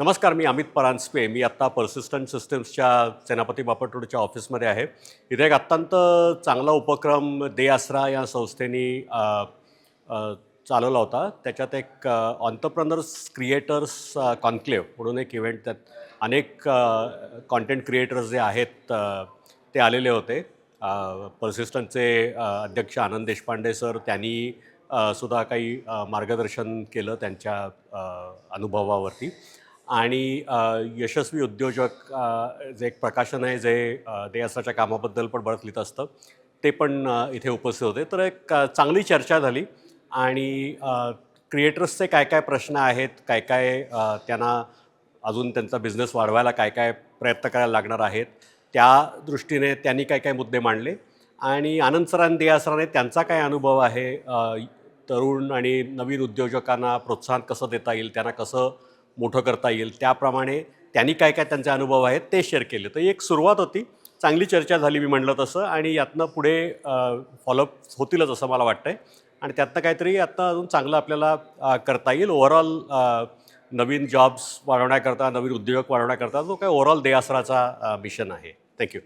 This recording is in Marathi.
नमस्कार, मी अमित परांजपे. मी आत्ता पर्सिस्टंट सिस्टम्सच्या सेनापती बापट रोडच्या ऑफिसमध्ये आहे. इथे एक अत्यंत चांगला उपक्रम दे आसरा या संस्थेने अ, चालवला होता. त्याच्यात एक ऑन्टरप्रेनर्स क्रिएटर्स कॉन्क्लेव्ह म्हणून एक इव्हेंट, त्यात अनेक कॉन्टेंट क्रिएटर्स जे आहेत ते आलेले होते. पर्सिस्टंटचे अध्यक्ष आनंद देशपांडे सर, त्यांनी सुद्धा काही मार्गदर्शन केलं त्यांच्या अनुभवावरती. आणि यशस्वी उद्योजक जे एक प्रकाशन आहे, जे दे आसराच्या कामाबद्दल पण बरंच लिहित असतं, ते पण इथे उपस्थित होते. तर एक चांगली चर्चा झाली. आणि क्रिएटर्सचे काय काय प्रश्न आहेत, काय काय त्यांना अजून त्यांचा बिझनेस वाढवायला काय काय प्रयत्न करायला लागणार आहेत, त्या दृष्टीने त्यांनी काय काय मुद्दे मांडले. आणि आनंद सरांनी, दे आसराने त्यांचा काय अनुभव आहे, तरुण आणि नवीन उद्योजकांना प्रोत्साहन कसं देता येईल, त्यांना कसं मोठं करता येईल, त्याप्रमाणे त्यांनी काय काय त्यांचे अनुभव आहेत ते शेअर केले. तर ही एक सुरुवात होती. चांगली चर्चा झाली मी म्हटलं तसं, आणि यातनं पुढे फॉलोअप होतीलच असं मला वाटतं आहे. आणि त्यातनं काहीतरी आत्ता अजून चांगलं आपल्याला करता येईल. ओव्हरऑल नवीन जॉब्स वाढवण्याकरता, नवीन उद्योजक वाढवण्याकरता जो काही ओव्हरऑल दे आसराचा मिशन आहे. थँक्यू.